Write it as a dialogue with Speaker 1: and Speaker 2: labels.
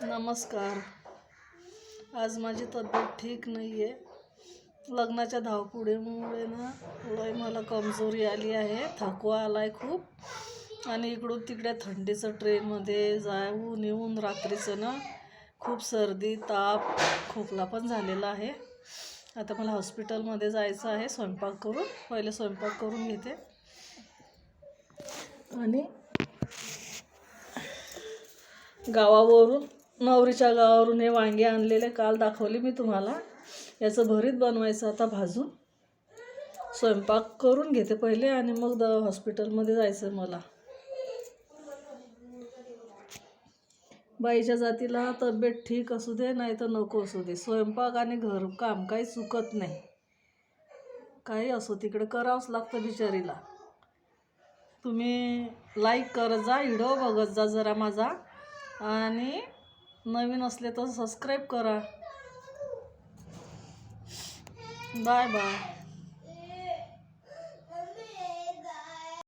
Speaker 1: नमस्कार. आज माझी तब्येत ठीक नाही आहे. लग्नाच्या धावपळीमुळे ना लय मला कमजोरी आली आहे, थकवा आला आहे खूप. आणि इकडून तिकडे थंडीचं ट्रेनमध्ये जाऊन येऊन रात्रीचं ना खूप सर्दी, ताप, खोकला पण झालेला आहे. आता मला हॉस्पिटलमध्ये जायचं आहे. पहिले स्वयंपाक करून घेते. आणि नवरीच्या गावावरून हे वांगे आणलेले काल दाखवले मी तुम्हाला. याचं भरीत बनवायचं आता भाजून. स्वयंपाक करून घेते पहिले आणि मग हॉस्पिटलमध्ये जायचं मला. बाईच्या जातीला तब्येत ठीक असू दे नाही तर नको असू दे, स्वयंपाक आणि घरकाम काही चुकत नाही. काही असो तिकडे करावंच लागतं बिचारीला. तुम्ही लाईक करत जा, व्हिडिओ बघत जा जरा माझा, आणि नवीन असले तर सबस्क्राईब करा. Bye bye.